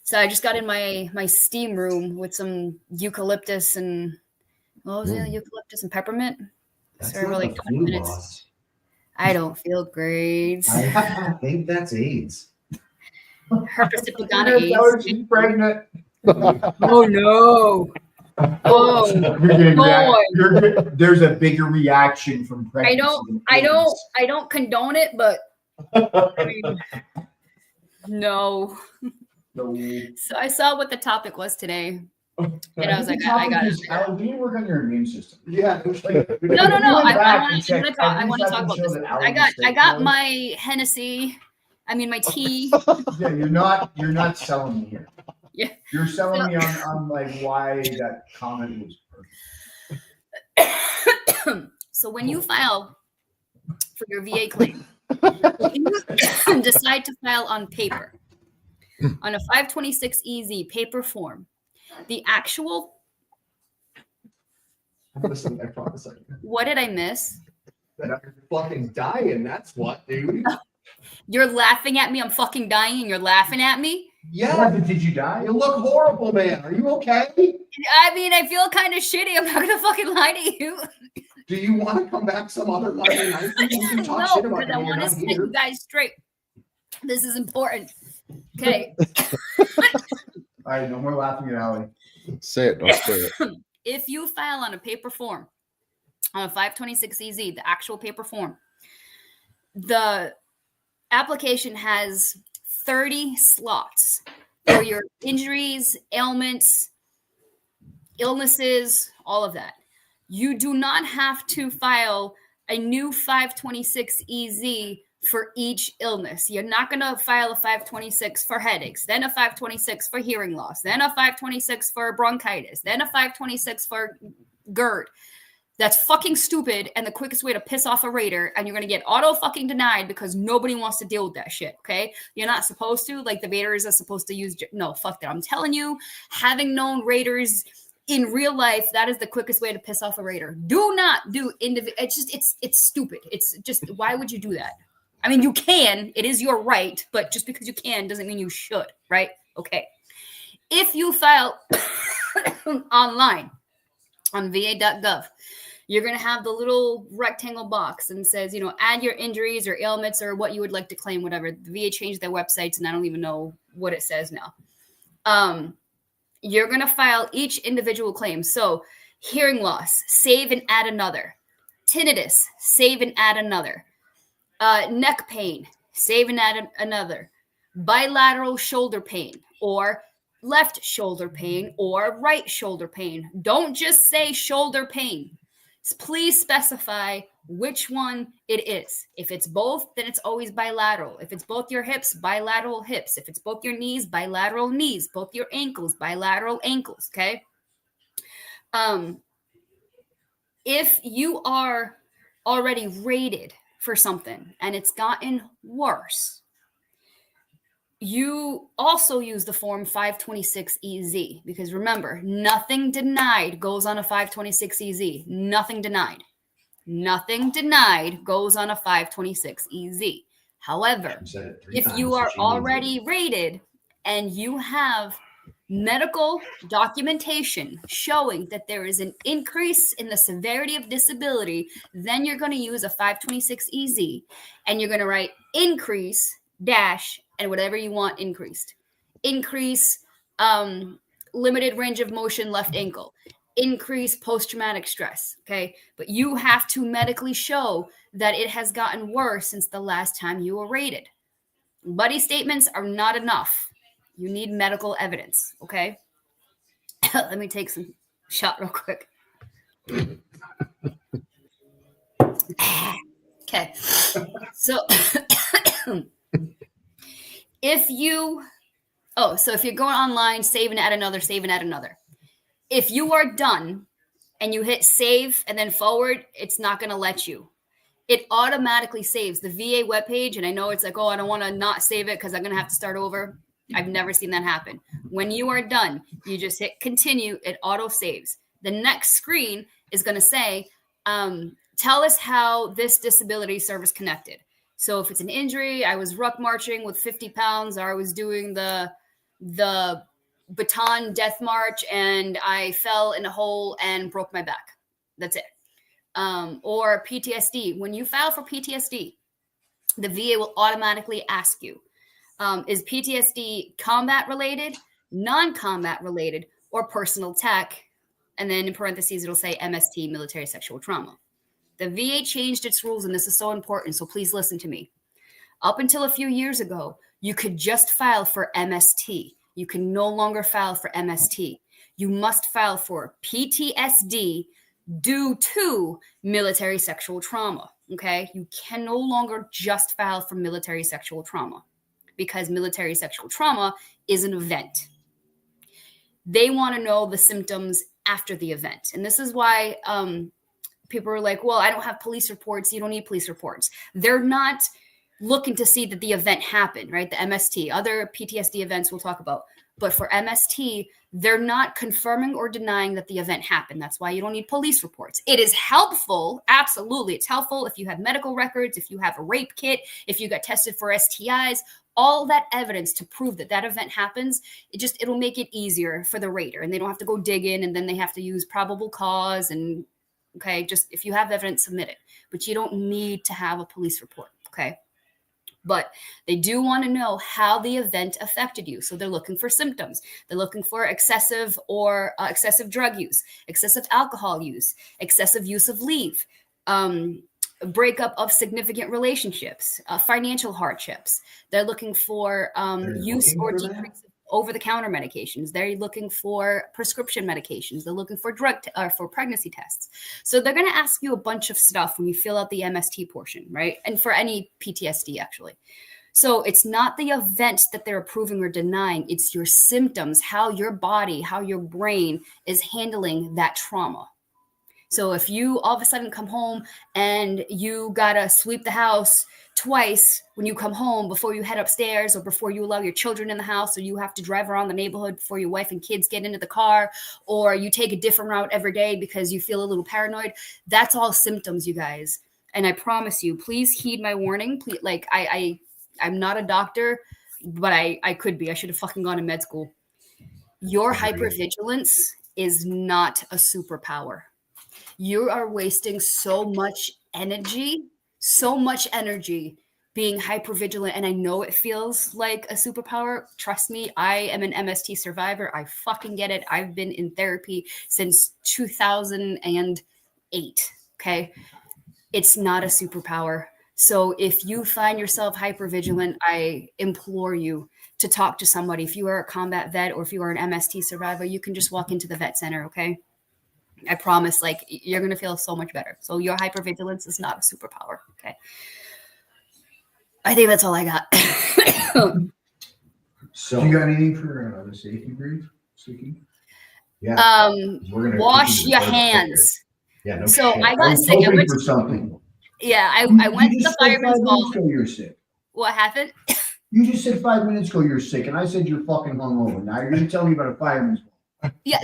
So I just got in my steam room with some eucalyptus and what was it? Eucalyptus and peppermint. That's So for not like the 20 flu, minutes. boss. I don't feel great. I think that's AIDS. Herpes typicana AIDS. She's pregnant. Oh no. Oh boy. There's a bigger reaction from pregnancy. I don't condone it, but I mean, no. So I saw what the topic was today, and I was like, I got it. We need to work on your immune system. Yeah. No. I want to talk. I want to talk about this. I got my Hennessy. I mean, my tea. Yeah, you're not selling me here. Yeah. You're selling me on like why that comment was perfect. So when you file for your VA claim, you decide to file on paper, on a 526 EZ paper form. The actual. Listen, I promise I can. What did I miss? That I'm fucking dying. That's what, dude. You're laughing at me. I'm fucking dying and you're laughing at me. Yeah. But did you die? You look horrible, man. Are you okay? I mean, I feel kind of shitty. I'm not going to fucking lie to you. Do you want to come back some other Monday night? We can talk No, shit about because I you. You're want to not set here. you guys straight. This is important. Okay. All right, no more laughing at Allie. Say it. I'll say it. If you file on a paper form, on a 526EZ, the actual paper form, the application has 30 slots for your injuries, ailments, illnesses, all of that. You do not have to file a new 526EZ for each illness. You're not going to file a 526 for headaches, then a 526 for hearing loss, then a 526 for bronchitis, then a 526 for GERD. That's fucking stupid and the quickest way to piss off a raider, and you're going to get auto fucking denied because nobody wants to deal with that shit, okay? You're not supposed to. Like, the raiders are supposed to use... No, fuck that. I'm telling you, having known raiders in real life, that is the quickest way to piss off a raider. Do not do individual... It's stupid. It's just... Why would you do that? I mean, you can. It is your right, but just because you can doesn't mean you should, right? Okay. If you file online on va.gov, you're going to have the little rectangle box and says, add your injuries or ailments or what you would like to claim, whatever. The VA changed their websites, and I don't even know what it says now. You're going to file each individual claim. So hearing loss, save and add another. Tinnitus, save and add another. Neck pain, save and add another. Bilateral shoulder pain, or left shoulder pain, or right shoulder pain. Don't just say shoulder pain. Please specify which one it is. If it's both, then it's always bilateral. If it's both your hips, bilateral hips. If it's both your knees, bilateral knees. Both your ankles, bilateral ankles, okay? If you are already rated for something and it's gotten worse, you also use the form 526EZ, because remember, nothing denied goes on a 526EZ. Nothing denied. Nothing denied goes on a 526EZ. However, if you are already rated and you have medical documentation showing that there is an increase in the severity of disability, then you're going to use a 526EZ and you're going to write increase dash and whatever you want increased. Increase limited range of motion left ankle. Increase post-traumatic stress, okay? But you have to medically show that it has gotten worse since the last time you were rated. Buddy statements are not enough. You need medical evidence, okay? Let me take some shot real quick. Okay. So if you're going online, save and add another, save and add another. If you are done and you hit save and then forward, it's not going to let you. It automatically saves the VA webpage. And I know it's like, I don't want to not save it because I'm going to have to start over. I've never seen that happen. When you are done, you just hit continue. It auto saves. The next screen is going to say, tell us how this disability service connected. So if it's an injury, I was ruck marching with 50 pounds, or I was doing the baton death march and I fell in a hole and broke my back. That's it. Or PTSD. When you file for PTSD, the VA will automatically ask you, is PTSD combat related, non-combat related, or personal tech? And then in parentheses, it'll say MST, military sexual trauma. The VA changed its rules, and this is so important, so please listen to me. Up until a few years ago, you could just file for MST. You can no longer file for MST. You must file for PTSD due to military sexual trauma, okay? You can no longer just file for military sexual trauma, because military sexual trauma is an event. They want to know the symptoms after the event. And this is why people are like, well, I don't have police reports. You don't need police reports. They're not looking to see that the event happened, right? The MST, other PTSD events we'll talk about. But for MST, they're not confirming or denying that the event happened. That's why you don't need police reports. It is helpful. Absolutely. It's helpful if you have medical records, if you have a rape kit, if you got tested for STIs, all that evidence to prove that that event happens. It'll make it easier for the raider, and they don't have to go dig in, and then they have to use probable cause. And okay, just if you have evidence, submit it. But you don't need to have a police report. Okay. But they do want to know how the event affected you. So they're looking for symptoms. They're looking for excessive drug use, excessive alcohol use, excessive use of leave, breakup of significant relationships, financial hardships. They're looking for use or decrease of over-the-counter medications. They're looking for prescription medications. They're looking for for pregnancy tests. So they're going to ask you a bunch of stuff when you fill out the MST portion, right? And for any PTSD, actually. So it's not the event that they're approving or denying. It's your symptoms, how your body, how your brain is handling that trauma. So if you all of a sudden come home and you got to sweep the house twice when you come home before you head upstairs, or before you allow your children in the house, or you have to drive around the neighborhood before your wife and kids get into the car, or you take a different route every day because you feel a little paranoid, that's all symptoms, you guys. And I promise you, please heed my warning. Please, like I'm not a doctor, but I could be. I should have fucking gone to med school. Your hypervigilance is not a superpower. You are wasting so much energy being hypervigilant. And I know it feels like a superpower. Trust me, I am an MST survivor. I fucking get it. I've been in therapy since 2008. Okay. It's not a superpower. So if you find yourself hypervigilant, I implore you to talk to somebody. If you are a combat vet or if you are an MST survivor, you can just walk into the vet center. Okay. I promise, like, you're going to feel so much better. So your hypervigilance is not a superpower. Okay. I think that's all I got. So you got anything for the safety brief, Suki? Yeah. Wash your hands. Yeah. No so shit. I got sick. I went for something. Yeah, I went to the fireman's ball. You're sick. What happened? You just said 5 minutes ago you're sick, and I said you're fucking hungover. Now you're going to tell me about a fireman's ball. Yeah.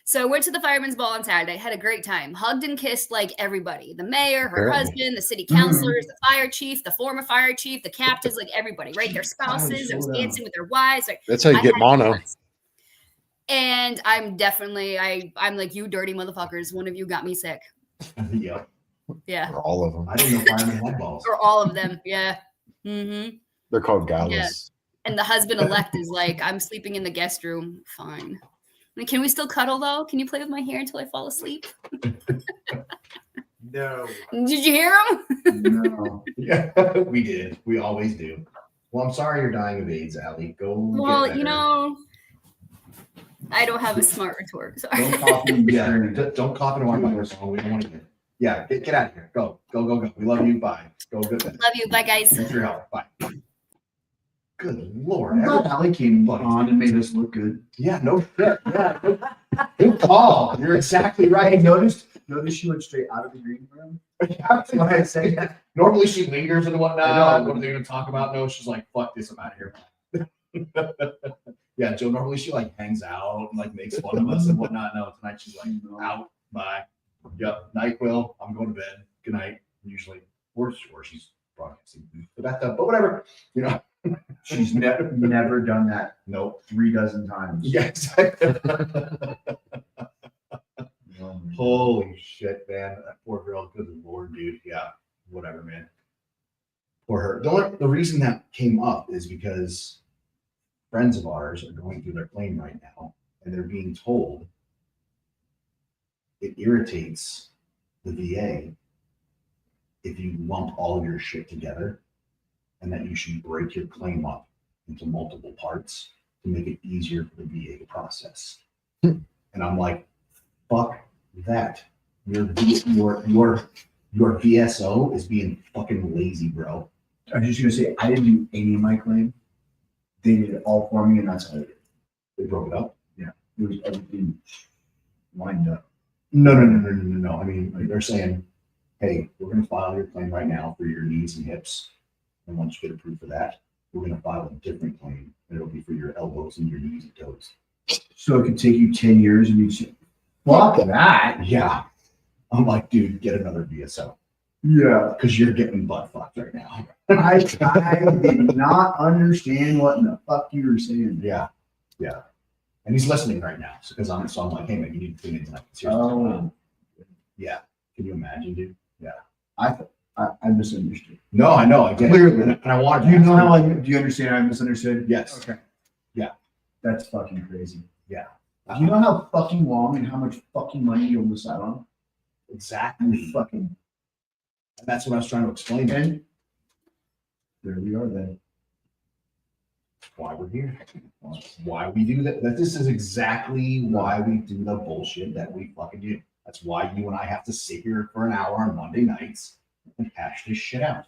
So I went to the fireman's ball on Saturday, had a great time, hugged and kissed like everybody, the mayor, her husband, the city councilors, the fire chief, the former fire chief, the captains, like everybody, right? Their spouses, I was dancing with their wives. Like, that's how you get mono. And I'm definitely, I'm like, you dirty motherfuckers. One of you got me sick. Yep. Yeah. Or all of them. I didn't know firemen had balls. Or all of them. Yeah. Mm-hmm. They're called galas. Yeah. And the husband-elect is like, I'm sleeping in the guest room. Fine. Like, can we still cuddle, though? Can you play with my hair until I fall asleep? No. Did you hear him? No. Yeah, we did. We always do. Well, I'm sorry you're dying of AIDS, Allie. Go. Well, you know, I don't have a smart retort. Sorry. Don't cough into our microphone. We don't want to get. Yeah, get out of here. Go. We love you. Bye. Go. Good. Love you. Bye, guys. Thanks for your help. Bye. Good Lord. Allie came on and made us look good. Yeah, no shit. Yeah. Good call. You're exactly right. Notice she went straight out of the green room. Go ahead, say that. Normally she lingers and whatnot. What are they going to talk about? No, she's like, fuck this, I'm out of here. Yeah, Joe, normally she like hangs out and like makes fun of us and whatnot. No, tonight she's like, out. Bye. Yep. NyQuil. I'm going to bed. Good night. Usually, or she's broadcasting the bathtub, but whatever. You know. She's never done that. Nope. 36 times. Yeah, exactly. Holy shit, man. That poor girl. Good Lord, dude. Yeah. Whatever, man. Poor her. The reason that came up is because friends of ours are going through their claim right now, and they're being told it irritates the VA if you lump all of your shit together, and that you should break your claim up into multiple parts to make it easier for the VA to process. And I'm like, fuck that. Your VSO is being fucking lazy, bro. I was just gonna say I didn't do any of my claim. They did it all for me, and that's how I did it. They broke it up. Yeah, it was everything lined up. No. I mean, like, they're saying, hey, we're gonna file your claim right now for your knees and hips. And once you get approved for that, we're going to file a different claim, and it'll be for your elbows and your knees and toes. So it could take you 10 years and you'd say, fuck that. Yeah. I'm like, dude, get another VSO. Yeah. Because you're getting butt fucked right now. I did not understand what in the fuck you were saying. Yeah. Yeah. And he's listening right now. Because I'm like, hey, man, you need to tune in tonight. Seriously. Oh. Yeah. Can you imagine, dude? Yeah. I misunderstood. No, I know. I get Clearly. it. And I wanted Do you to know ask how you. do you understand I misunderstood? Yes. Okay. Yeah. That's fucking crazy. Yeah. Do you know how fucking long and how much fucking money you almost out on? Exactly. You fucking. And that's what I was trying to explain. And there we are then. Why we're here. Why we do that. This is exactly why we do the bullshit that we fucking do. That's why you and I have to sit here for an hour on Monday nights and hash this shit out.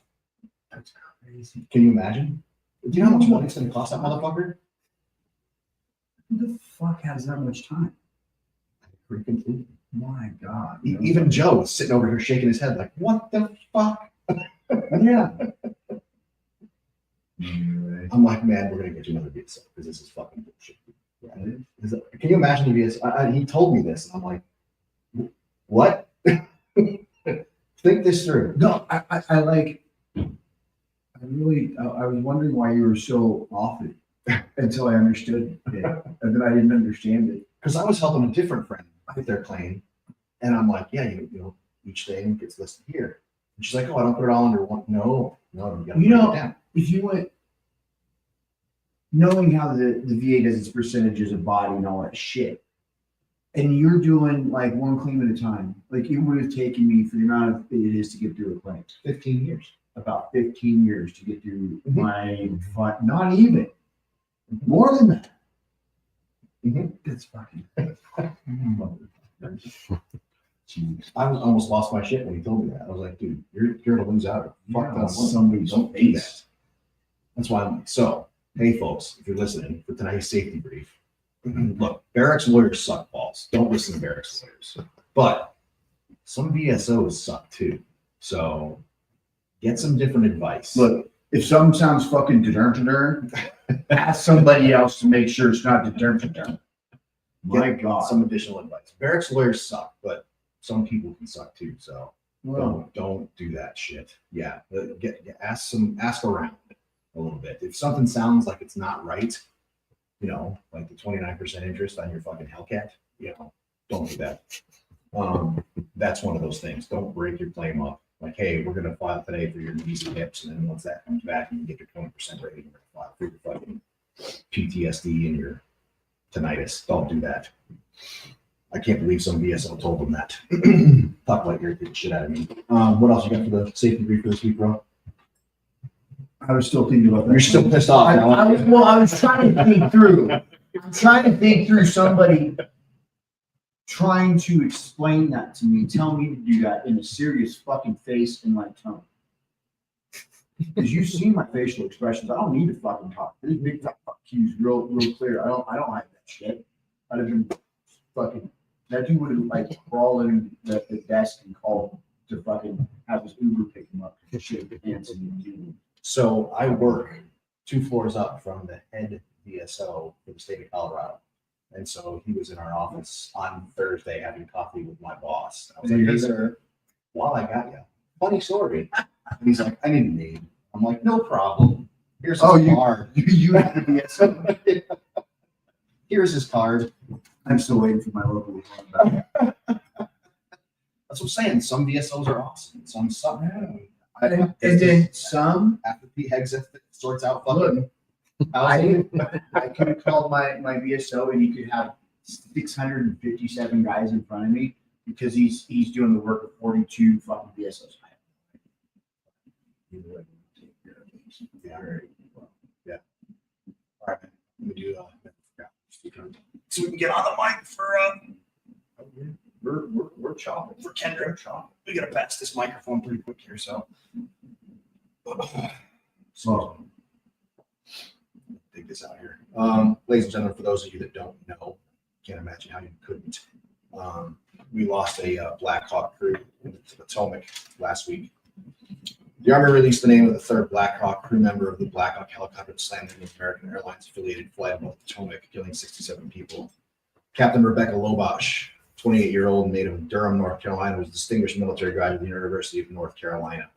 That's crazy. Can you imagine? Do you know how much money it's going to cost that motherfucker? Who the fuck has that much time? Freaking food. My God. Even Joe is sitting over here shaking his head like, what the fuck? Yeah. Anyway. I'm like, man, we're going to get you another VSO because this is fucking bullshit. Yeah. Can you imagine the VSO? He told me this, and I'm like, what? Think this through. No, I was wondering why you were so off it until I understood it. And then I didn't understand it. Because I was helping a different friend with their claim, and I'm like, yeah, you know, each thing gets listed here. And she's like, oh, I don't put it all under one. No, you got to break it down. If you went, knowing how the VA does its percentages of body and all that shit, and you're doing like one claim at a time, like it would have taken me for the amount of it is to get through a claim, 15 years. about 15 years to get through Mhm. my, not even, more than that. Mhm. That's fucking. Jeez. I almost lost my shit when he told me that. I was like, dude, you're going to lose out. Fuck Yeah, that. somebody's Don't do face. that. That's why I'm like, so, hey, folks, if you're listening for tonight's safety brief, look, barracks lawyers suck balls. Don't listen to barracks lawyers. But some VSOs suck too. So get some different advice. Look, if something sounds fucking da-dern, ask somebody else to make sure it's not da-dern. My God. Some additional advice. Barracks lawyers suck, but some people can suck too. So Well, don't do that shit. Yeah. Ask around a little bit. If something sounds like it's not right, you know, like the 29% interest on your fucking Hellcat, you know, don't do that. That's one of those things. Don't break your claim up. Like, hey, we're going to file today for your knees and hips. And then once that comes back, you can get your 20% rating. We're going to file for your fucking PTSD and your tinnitus. Don't do that. I can't believe some VSO told them that. Talk like you're getting shit out of me. What else you got for the safety brief for this week, bro? I was still thinking about that. You're still pissed off now. I was trying to think through. I'm trying to think through somebody trying to explain that to me, tell me to do that in a serious fucking face and like tone. Because you've seen my facial expressions. I don't need to fucking talk. This big fuck you's real clear. I don't have that shit. I'd have been fucking. That dude would have like crawled in the desk and called to fucking have his Uber pick him up to shake the hands and So I work 2 floors up from the head VSO for the state of Colorado. And so he was in our office on Thursday having coffee with my boss. I was like, hey, sir, while I got you, funny story. And he's like, I need a name. I'm like, no problem. Here's his card. You have the VSO. Here's his card. I'm still waiting for my local. That's what I'm saying. Some VSOs are awesome. Some suck. And then some. After the exit sorts out Look, fucking. I could have called my VSO and he could have 657 guys in front of me because he's doing the work of 42 fucking VSOs. Yeah. Yeah. All right, man. Let me do so we can get on the mic for we're chopping for Kendrick. We gotta pass this microphone pretty quick here, so dig this out here. Ladies and gentlemen, for those of you that don't know, can't imagine how you couldn't. We lost a Black Hawk crew in the Potomac last week. The Army released the name of the third Black Hawk crew member of the Black Hawk helicopter that slammed into American Airlines affiliated flight above Potomac, killing 67 people. Captain Rebecca Lobosh, 28-year-old native of Durham, North Carolina, was a distinguished military graduate of the University of North Carolina.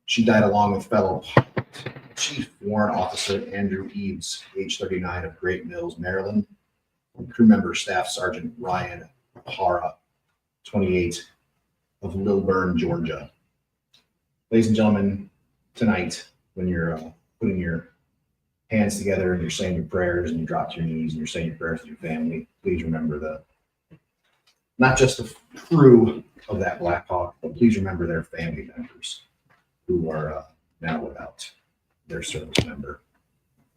She died along with fellow Chief Warrant Officer Andrew Eaves, age 39, of Great Mills, Maryland, and crew member Staff Sergeant Ryan Hara, 28, of Lilburn, Georgia. Ladies and gentlemen, tonight, when you're putting your hands together and you're saying your prayers and you drop to your knees and you're saying your prayers to your family, please remember not just the crew of that Black Hawk, but please remember their family members who are now without their service member,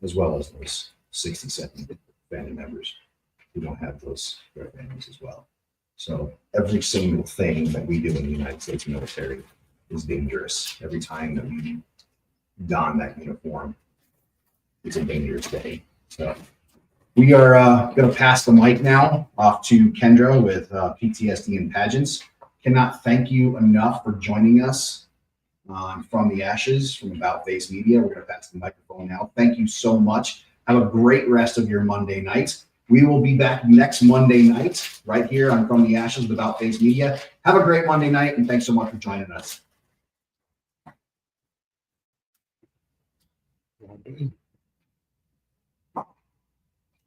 as well as those 67 family members who don't have those their families as well. So every single thing that we do in the United States military is dangerous. Every time that we don that uniform, it's a dangerous day. So we are going to pass the mic now off to Kendra with PTSD and pageants. Cannot thank you enough for joining us on From the Ashes from About Face Media. We're going to pass the microphone now. Thank you so much. Have a great rest of your Monday night. We will be back next Monday night right here on From the Ashes with About Face Media. Have a great Monday night, and thanks so much for joining us.